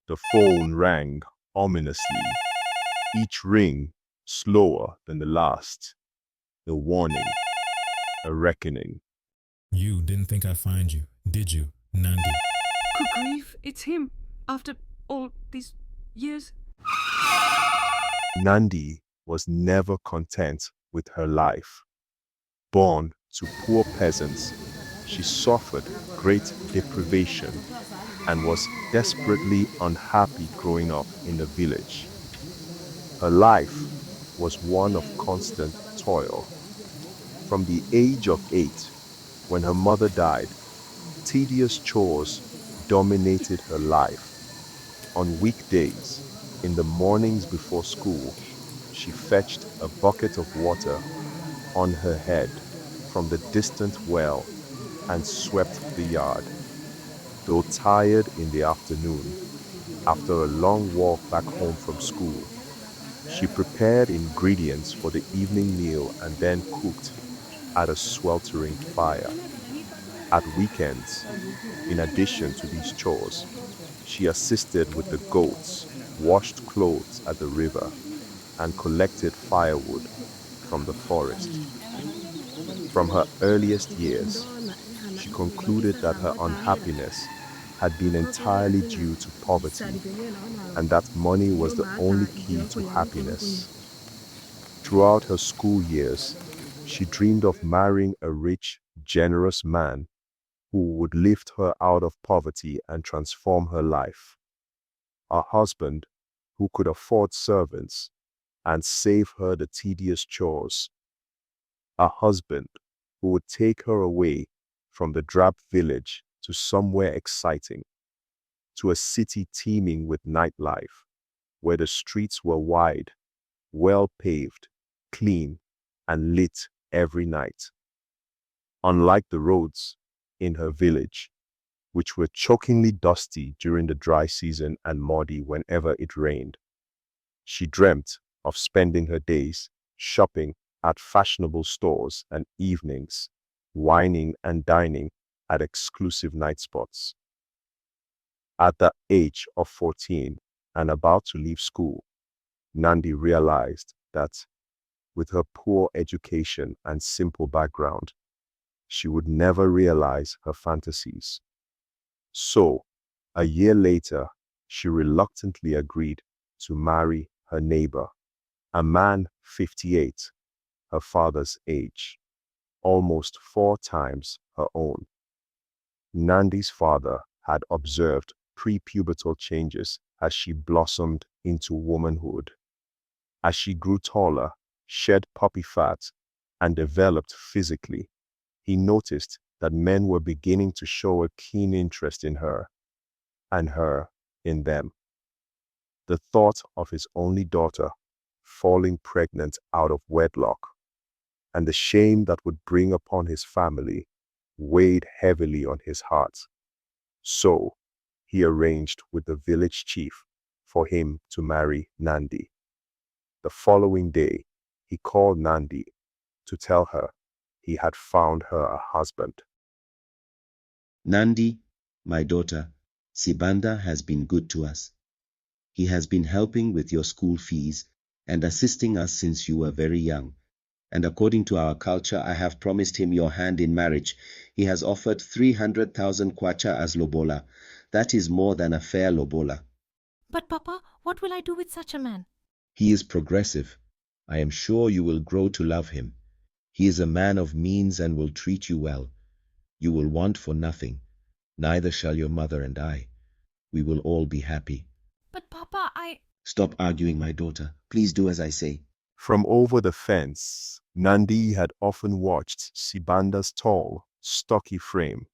The phone rang ominously, each ring slower than the last. A warning, a reckoning. You didn't think I'd find you, did you, Nandi? Good grief, it's him. After all these years. Nandi was never content with her life. Born to poor peasants, she suffered great deprivation and was desperately unhappy growing up in the village. Her life was one of constant toil. From the age of 8, when her mother died, tedious chores dominated her life. On weekdays, in the mornings before school, she fetched a bucket of water on her head from the distant well and swept the yard. Though tired in the afternoon, after a long walk back home from school, she prepared ingredients for the evening meal and then cooked at a sweltering fire. At weekends, in addition to these chores, she assisted with the goats, washed clothes at the river, and collected firewood from the forest. From her earliest years, she concluded that her unhappiness had been entirely due to poverty and that money was the only key to happiness. Throughout her school years, she dreamed of marrying a rich, generous man who would lift her out of poverty and transform her life. A husband who could afford servants and save her the tedious chores. A husband who would take her away from the drab village to somewhere exciting, to a city teeming with nightlife, where the streets were wide, well paved, clean, and lit every night. Unlike the roads in her village, which were chokingly dusty during the dry season and muddy whenever it rained, she dreamt of spending her days shopping at fashionable stores and evenings wining and dining at exclusive night spots. At the age of 14 and about to leave school, Nandi realized that with her poor education and simple background, she would never realize her fantasies. So, a year later, she reluctantly agreed to marry her neighbor, a man 58, her father's age, almost 4 times her own. Nandi's father had observed prepubertal changes as she blossomed into womanhood. As she grew taller, shed puppy fat, and developed physically, he noticed that men were beginning to show a keen interest in her, and her in them. The thought of his only daughter falling pregnant out of wedlock, and the shame that would bring upon his family, weighed heavily on his heart. So, he arranged with the village chief for him to marry Nandi. The following day, he called Nandi to tell her he had found her a husband. Nandi, my daughter, Sibanda has been good to us. He has been helping with your school fees and assisting us since you were very young. And according to our culture, I have promised him your hand in marriage. He has offered 300,000 kwacha as lobola. That is more than a fair lobola. But Papa, what will I do with such a man? He is progressive. I am sure you will grow to love him. He is a man of means and will treat you well. You will want for nothing. Neither shall your mother and I. We will all be happy. But Papa, Stop arguing, my daughter. Please do as I say. From over the fence, Nandi had often watched Sibanda's tall, stocky frame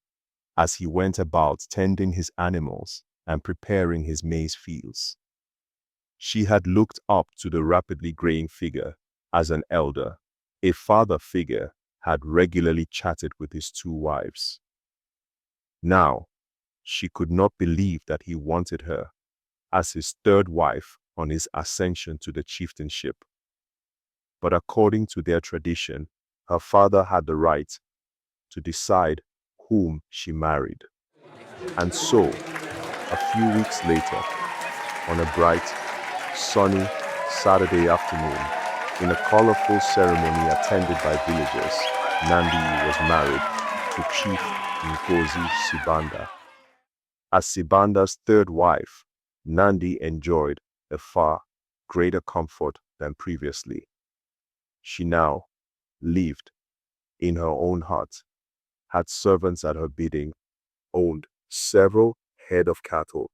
as he went about tending his animals and preparing his maize fields. She had looked up to the rapidly graying figure as an elder. A father figure had regularly chatted with his 2 wives. Now, she could not believe that he wanted her as his 3rd wife on his ascension to the chieftainship. But according to their tradition, her father had the right to decide whom she married. And so, a few weeks later, On a bright, sunny Saturday afternoon, in a colorful ceremony attended by villagers, Nandi was married to Chief Nkosi Sibanda. As Sibanda's third wife, Nandi enjoyed a far greater comfort than previously. She now lived in her own hut, had servants at her bidding, owned several head of cattle,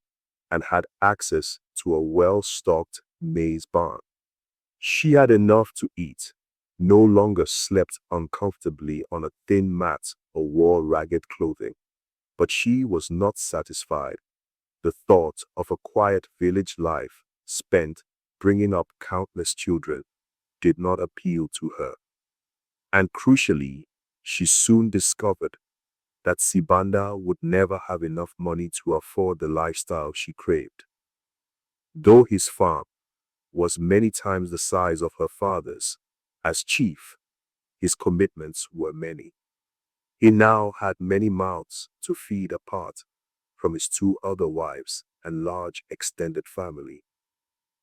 and had access to a well-stocked maize barn. She had enough to eat, no longer slept uncomfortably on a thin mat or wore ragged clothing. But she was not satisfied. The thought of a quiet village life spent bringing up countless children did not appeal to her. And crucially, she soon discovered that Sibanda would never have enough money to afford the lifestyle she craved. Though his farm was many times the size of her father's, as chief, his commitments were many. He now had many mouths to feed apart from his two other wives and large extended family.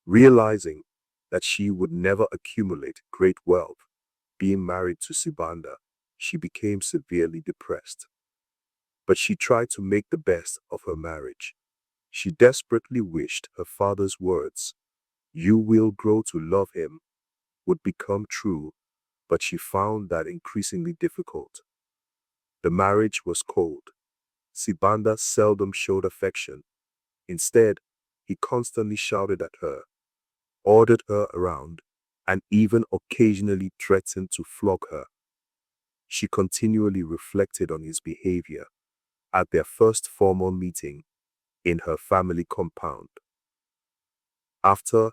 Realizing that she would never accumulate great wealth, being married to Sibanda, she became severely depressed. But she tried to make the best of her marriage. She desperately wished her father's words, "You will grow to love him," would become true, but she found that increasingly difficult. The marriage was cold. Sibanda seldom showed affection. Instead, he constantly shouted at her, ordered her around, and even occasionally threatened to flog her. She continually reflected on his behavior at their first formal meeting in her family compound. After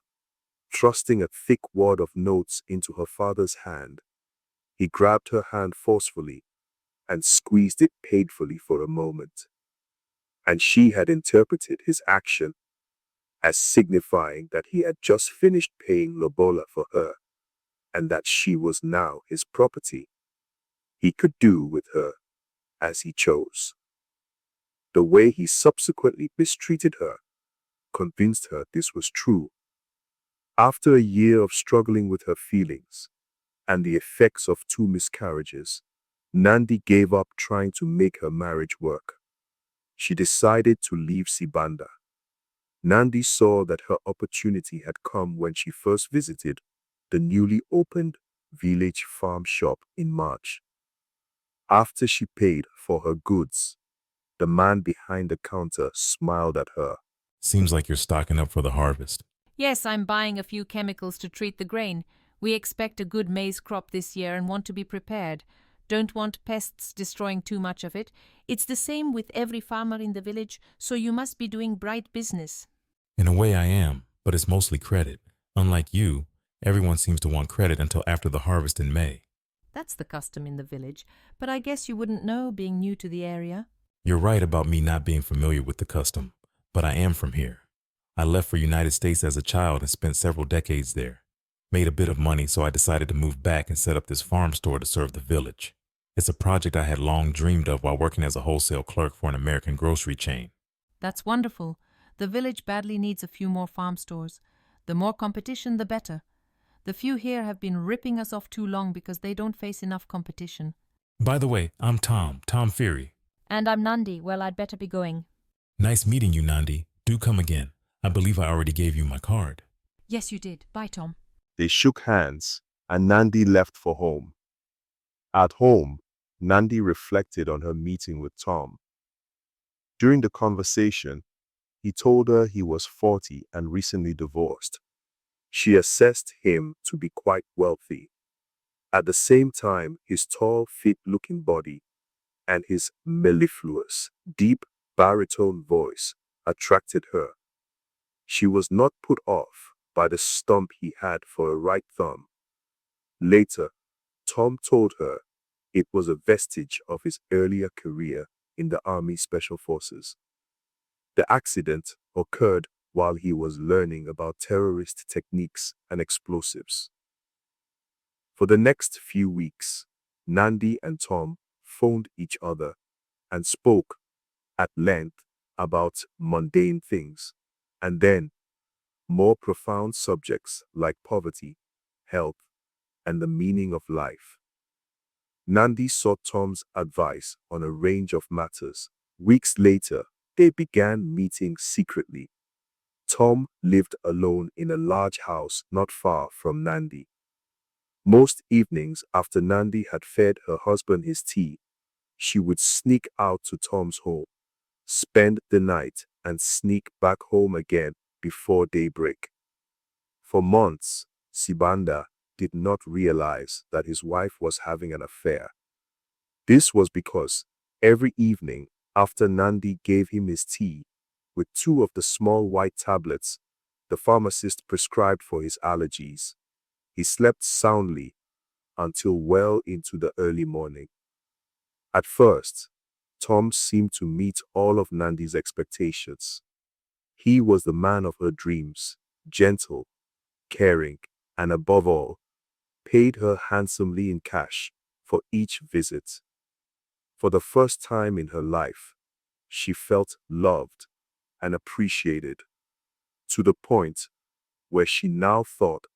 thrusting a thick wad of notes into her father's hand, he grabbed her hand forcefully and squeezed it painfully for a moment. And she had interpreted his action as signifying that he had just finished paying Lobola for her and that she was now his property. He could do with her as he chose. The way he subsequently mistreated her convinced her this was true. After a year of struggling with her feelings and the effects of 2 miscarriages, Nandi gave up trying to make her marriage work. She decided to leave Sibanda. Nandi saw that her opportunity had come when she first visited the newly opened village farm shop in March. After she paid for her goods, the man behind the counter smiled at her. Seems like you're stocking up for the harvest. Yes, I'm buying a few chemicals to treat the grain. We expect a good maize crop this year and want to be prepared. Don't want pests destroying too much of it. It's the same with every farmer in the village, so you must be doing bright business. In a way I am, but it's mostly credit. Unlike you, everyone seems to want credit until after the harvest in May. That's the custom in the village, but I guess you wouldn't know being new to the area. You're right about me not being familiar with the custom, but I am from here. I left for United States as a child and spent several decades there. Made a bit of money, so I decided to move back and set up this farm store to serve the village. It's a project I had long dreamed of while working as a wholesale clerk for an American grocery chain. That's wonderful. The village badly needs a few more farm stores. The more competition, the better. The few here have been ripping us off too long because they don't face enough competition. By the way, I'm Tom Fury. And I'm Nandi. Well, I'd better be going. Nice meeting you, Nandi. Do come again. I believe I already gave you my card. Yes, you did. Bye, Tom. They shook hands, and Nandi left for home. At home, Nandi reflected on her meeting with Tom. During the conversation, he told her he was 40 and recently divorced. She assessed him to be quite wealthy. At the same time, his tall, fit-looking body and his mellifluous, deep baritone voice attracted her. She was not put off by the stump he had for a right thumb. Later, Tom told her it was a vestige of his earlier career in the Army Special Forces. The accident occurred while he was learning about terrorist techniques and explosives. For the next few weeks, Nandi and Tom phoned each other and spoke at length about mundane things. And then, more profound subjects like poverty, health, and the meaning of life. Nandi sought Tom's advice on a range of matters. Weeks later, they began meeting secretly. Tom lived alone in a large house not far from Nandi. Most evenings after Nandi had fed her husband his tea, she would sneak out to Tom's home, spend the night, and sneak back home again before daybreak. For months, Sibanda did not realize that his wife was having an affair. This was because every evening after Nandi gave him his tea with two of the small white tablets the pharmacist prescribed for his allergies, he slept soundly until well into the early morning. At first, Tom seemed to meet all of Nandi's expectations. He was the man of her dreams, gentle, caring, and above all, paid her handsomely in cash for each visit. For the first time in her life, she felt loved and appreciated, to the point where she now thought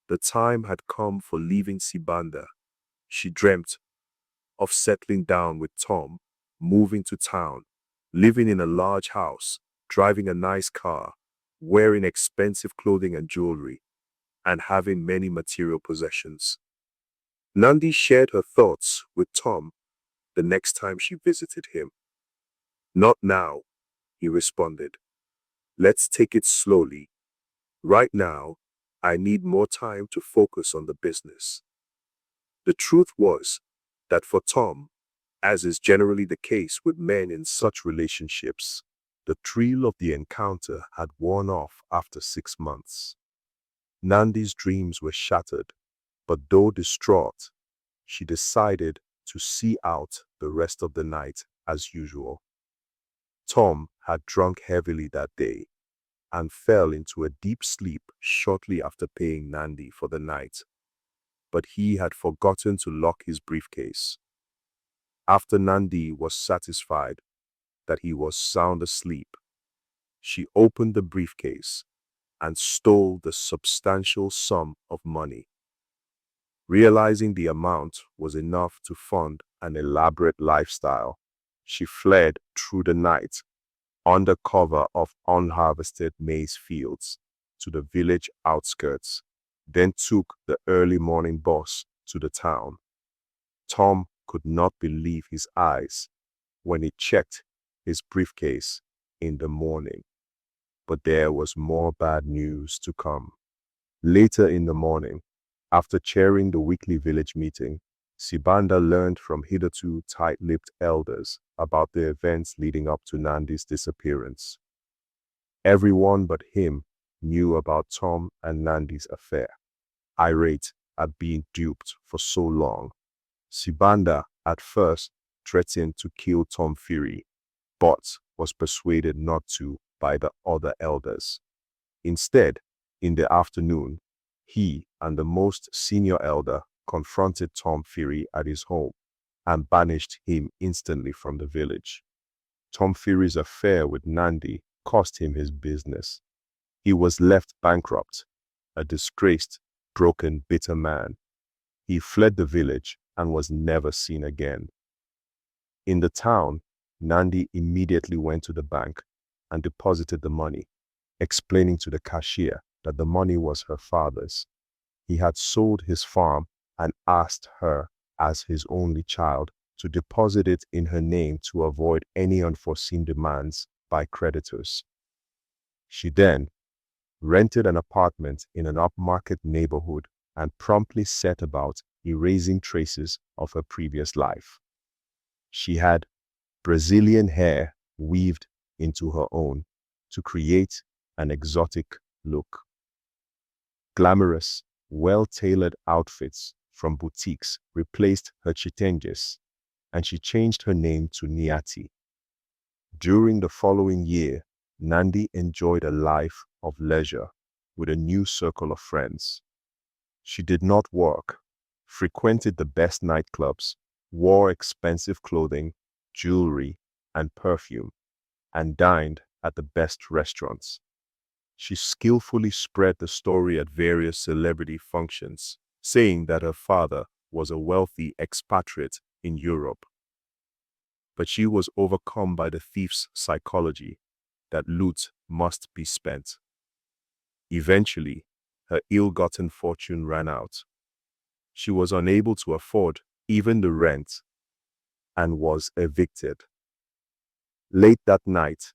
the time had come for leaving Sibanda. She dreamt of settling down with Tom, moving to town, living in a large house, driving a nice car, wearing expensive clothing and jewelry, and having many material possessions. Nandi shared her thoughts with Tom the next time she visited him. "Not now," he responded. "Let's take it slowly. Right now, I need more time to focus on the business." The truth was that for Tom, as is generally the case with men in such relationships, the thrill of the encounter had worn off after 6 months. Nandi's dreams were shattered, but though distraught, she decided to see out the rest of the night as usual. Tom had drunk heavily that day and fell into a deep sleep shortly after paying Nandi for the night, but he had forgotten to lock his briefcase. After Nandi was satisfied that he was sound asleep, she opened the briefcase and stole the substantial sum of money. Realizing the amount was enough to fund an elaborate lifestyle, she fled through the night under cover of unharvested maize fields to the village outskirts, then took the early morning bus to the town. Tom could not believe his eyes when he checked his briefcase in the morning. But there was more bad news to come. Later in the morning, after chairing the weekly village meeting, Sibanda learned from hitherto tight-lipped elders about the events leading up to Nandi's disappearance. Everyone but him knew about Tom and Nandi's affair. Irate at being duped for so long, Sibanda at first threatened to kill Tom Fury, but was persuaded not to by the other elders. Instead, in the afternoon, he and the most senior elder confronted Tom Fury at his home and banished him instantly from the village. Tom Fury's affair with Nandi cost him his business. He was left bankrupt, a disgraced, broken, bitter man. He fled the village and was never seen again. In the town, Nandi immediately went to the bank and deposited the money, explaining to the cashier that the money was her father's. He had sold his farm and asked her, as his only child, to deposit it in her name to avoid any unforeseen demands by creditors. She then rented an apartment in an upmarket neighborhood and promptly set about erasing traces of her previous life. She had Brazilian hair weaved into her own to create an exotic look. Glamorous, well-tailored outfits from boutiques replaced her chitenges, and she changed her name to Niati. During the following year, Nandi enjoyed a life of leisure with a new circle of friends. She did not work, frequented the best nightclubs, wore expensive clothing, jewelry, and perfume, and dined at the best restaurants. She skillfully spread the story at various celebrity functions, saying that her father was a wealthy expatriate in Europe. But she was overcome by the thief's psychology that loot must be spent. Eventually, her ill-gotten fortune ran out. She was unable to afford even the rent and was evicted. Late that night,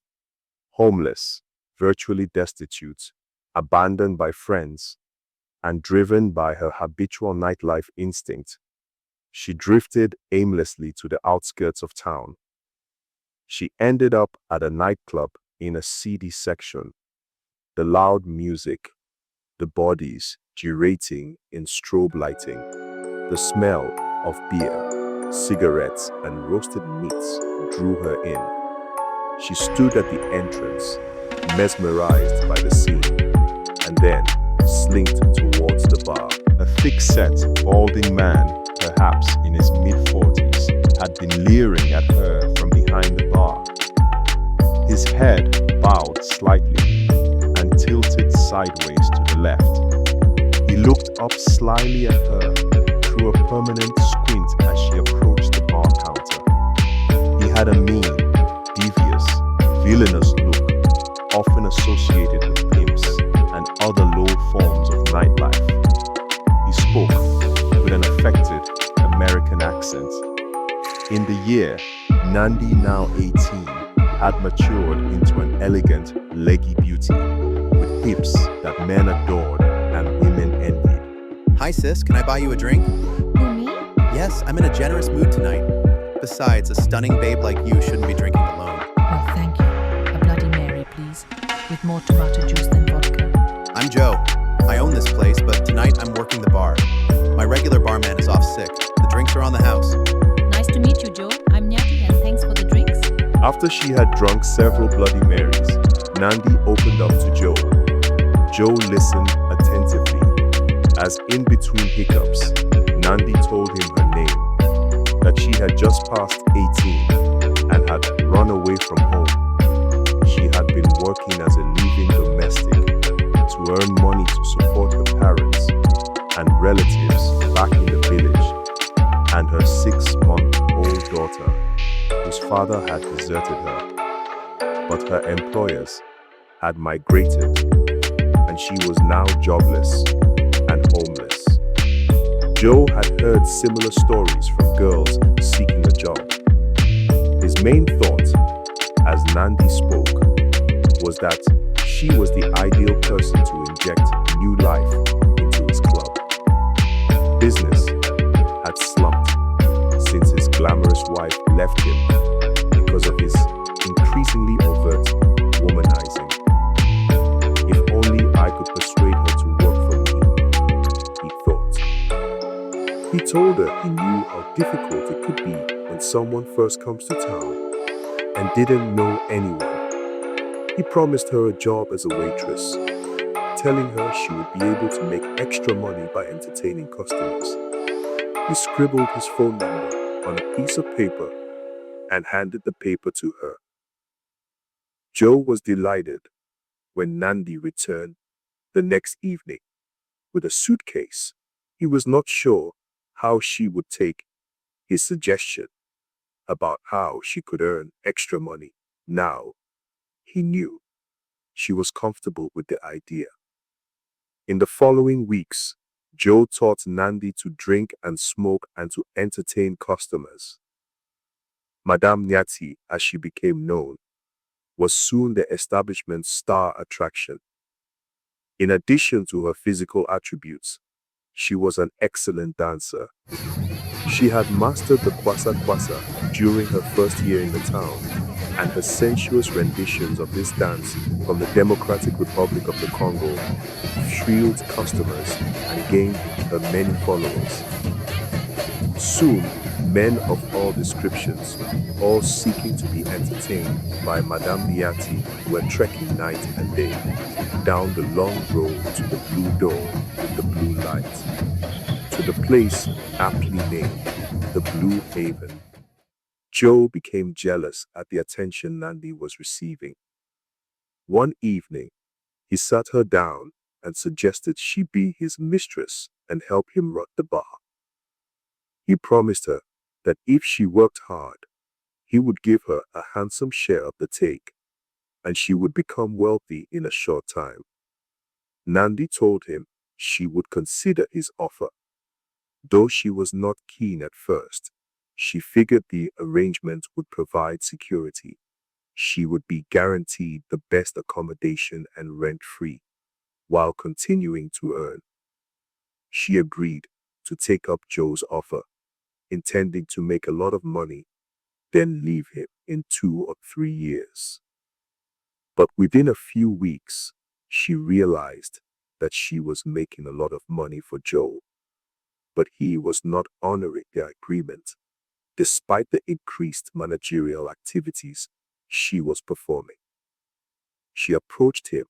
homeless, virtually destitute, abandoned by friends, and driven by her habitual nightlife instinct, she drifted aimlessly to the outskirts of town. She ended up at a nightclub in a seedy section. The loud music, the bodies gyrating in strobe lighting, the smell of beer, cigarettes, and roasted meats drew her in. She stood at the entrance, mesmerized by the scene, and then slinked towards the bar. A thick-set, balding man, perhaps in his mid-40s, had been leering at her from behind the bar. His head bowed slightly and tilted sideways to the left. He looked up slyly at her through a permanent squint as she approached the bar counter. He had a mean, devious, villainous look, often associated with pimps and other low forms of nightlife. He spoke with an affected American accent. In the year, Nandi, now 18, had matured into an elegant, leggy beauty with hips that men adored and women envied. Hi sis, can I buy you a drink? Who, me? Yes, I'm in a generous mood tonight. Besides, a stunning babe like you shouldn't be drinking alone. Oh, thank you. A Bloody Mary, please. With more tomato juice than vodka. I'm Joe. I own this place, but tonight I'm working the bar. My regular barman is off sick. The drinks are on the house. Nice to meet you, Joe. I'm Nyati, and thanks for the drinks. After she had drunk several Bloody Marys, Nandi opened up to Joe. Joe listened attentively, as in between hiccups, Nandi told him her name, that she had just passed 18 and had run away from home. She had been working as a living domestic to earn money to support her parents and relatives back in the village, and her 6-month-old daughter, whose father had deserted her. But her employers had migrated, and she was now jobless and homeless. Joe had heard similar stories from girls seeking a job. His main thought, as Nandi spoke, was that she was the ideal person to inject new life into his club. Business had slumped since his glamorous wife left him because of his increasingly overt womanizing. If only I could persuade her to work for me, he thought. He told her he knew how difficult it could be when someone first comes to town and didn't know anyone. He promised her a job as a waitress, telling her she would be able to make extra money by entertaining customers. He scribbled his phone number on a piece of paper and handed the paper to her. Joe was delighted when Nandi returned the next evening with a suitcase. He was not sure how she would take his suggestion about how she could earn extra money. Now, he knew she was comfortable with the idea. In the following weeks, Joe taught Nandi to drink and smoke and to entertain customers. Madame Nyati, as she became known, was soon the establishment's star attraction. In addition to her physical attributes, she was an excellent dancer. She had mastered the kwasa kwasa during her first year in the town, and her sensuous renditions of this dance from the Democratic Republic of the Congo thrilled customers and gained her many followers. Soon, men of all descriptions, all seeking to be entertained by Madame Nyati, were trekking night and day down the long road to the blue door with the blue light, to the place aptly named the Blue Haven. Joe became jealous at the attention Nandi was receiving. One evening, He sat her down and suggested she be his mistress and help him run the bar. He promised her that if she worked hard, he would give her a handsome share of the take, and she would become wealthy in a short time. Nandi told him she would consider his offer. Though she was not keen at first, she figured the arrangement would provide security. She would be guaranteed the best accommodation and rent-free, while continuing to earn. She agreed to take up Joe's offer, intending to make a lot of money, then leave him in 2 or 3 years. But within a few weeks, she realized that she was making a lot of money for Joe, but he was not honoring the agreement, despite the increased managerial activities she was performing. She approached him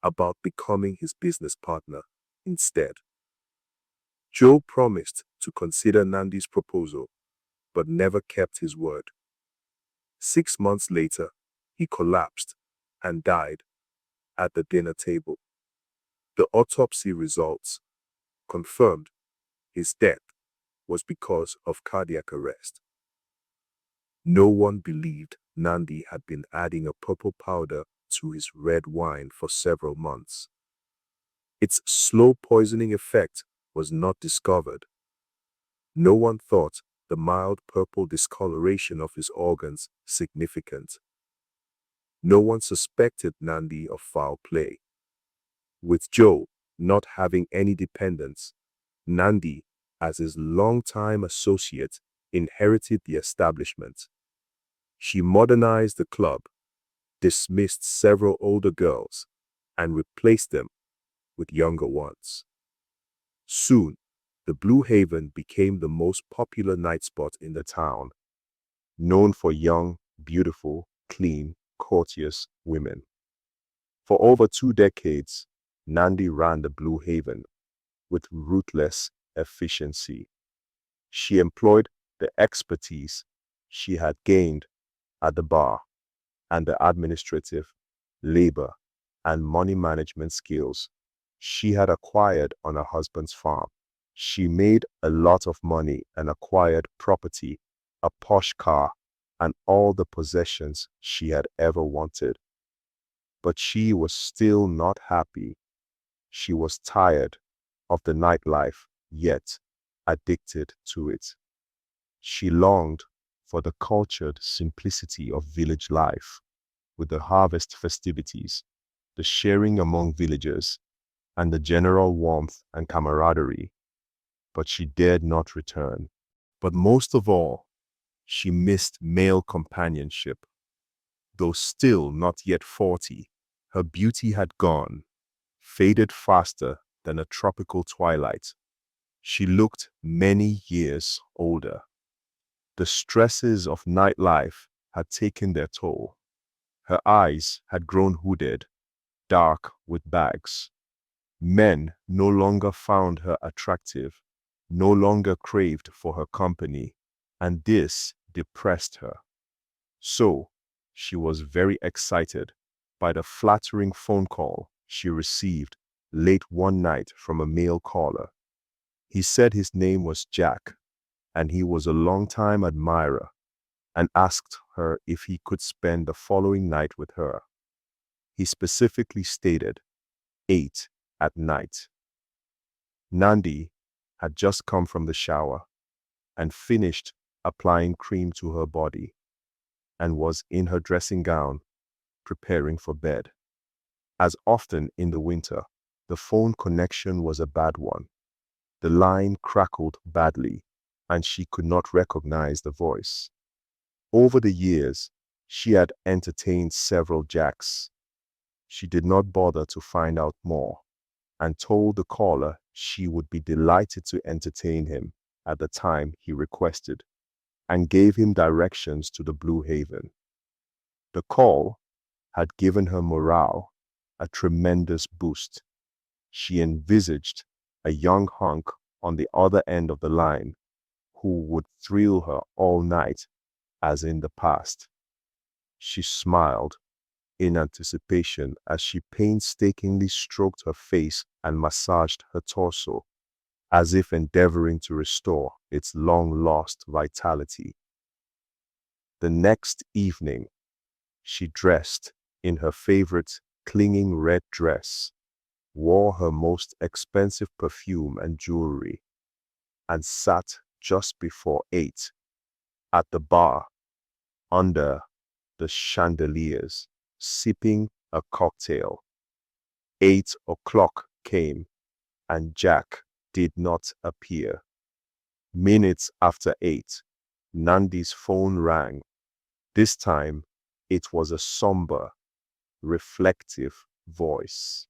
about becoming his business partner instead. Joe promised to consider Nandi's proposal, but never kept his word. 6 months later, he collapsed and died at the dinner table. The autopsy results confirmed his death was because of cardiac arrest. No one believed Nandi had been adding a purple powder to his red wine for several months. Its slow poisoning effect was not discovered. No one thought the mild purple discoloration of his organs significant. No one suspected Nandi of foul play. With Joe not having any dependents, Nandi, as his longtime associate, inherited the establishment. She modernized the club, dismissed several older girls, and replaced them with younger ones. Soon, the Blue Haven became the most popular night spot in the town, known for young, beautiful, clean, courteous women. For over 2 decades, Nandi ran the Blue Haven with ruthless efficiency. She employed the expertise she had gained at the bar and the administrative, labor, and money management skills she had acquired on her husband's farm. She made a lot of money and acquired property, a posh car, and all the possessions she had ever wanted. But she was still not happy. She was tired of the nightlife, yet addicted to it. She longed for the cultured simplicity of village life, with the harvest festivities, the sharing among villagers, and the general warmth and camaraderie. But she dared not return. But most of all, she missed male companionship. Though still not yet 40, her beauty had gone, faded faster than a tropical twilight. She looked many years older. The stresses of nightlife had taken their toll. Her eyes had grown hooded, dark with bags. Men no longer found her attractive, no longer craved for her company, and this depressed her. So, she was very excited by the flattering phone call she received late one night from a male caller. He said his name was Jack, and he was a longtime admirer, and asked her if he could spend the following night with her. He specifically stated 8 at night. Nandi had just come from the shower and finished applying cream to her body and was in her dressing gown preparing for bed. As often in the winter, the phone connection was a bad one. The line crackled badly and she could not recognize the voice. Over the years, she had entertained several Jacks. She did not bother to find out more and told the caller she would be delighted to entertain him at the time he requested, and gave him directions to the Blue Haven. The call had given her morale a tremendous boost. She envisaged a young hunk on the other end of the line who would thrill her all night as in the past. She smiled in anticipation as she painstakingly stroked her face and massaged her torso, as if endeavoring to restore its long-lost vitality. The next evening, she dressed in her favorite clinging red dress, wore her most expensive perfume and jewelry, and sat just before 8 at the bar under the chandeliers, sipping a cocktail. 8 o'clock came, and Jack did not appear. Minutes after 8, Nandi's phone rang. This time, it was a somber, reflective voice.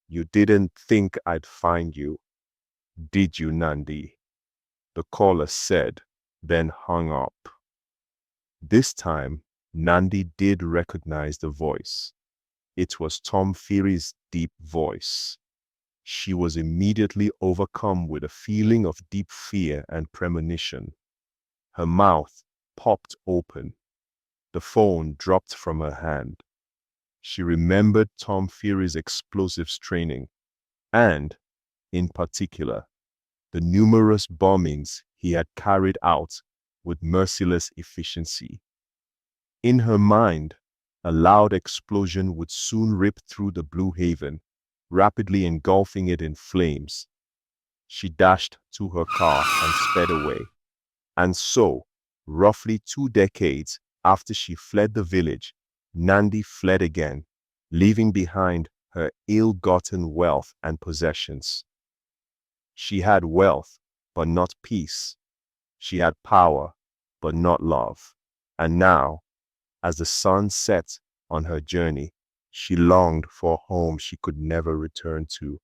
"You didn't think I'd find you, did you, Nandi?" the caller said, then hung up. This time, Nandi did recognize the voice. It was Tom Feary's deep voice. She was immediately overcome with a feeling of deep fear and premonition. Her mouth popped open. The phone dropped from her hand. She remembered Tom Feary's explosives training and, in particular, the numerous bombings he had carried out with merciless efficiency. In her mind, a loud explosion would soon rip through the Blue Haven, rapidly engulfing it in flames. She dashed to her car and sped away. And so, roughly 2 decades after she fled the village, Nandi fled again, leaving behind her ill-gotten wealth and possessions. She had wealth, but not peace. She had power, but not love. And now, as the sun set on her journey, she longed for a home she could never return to.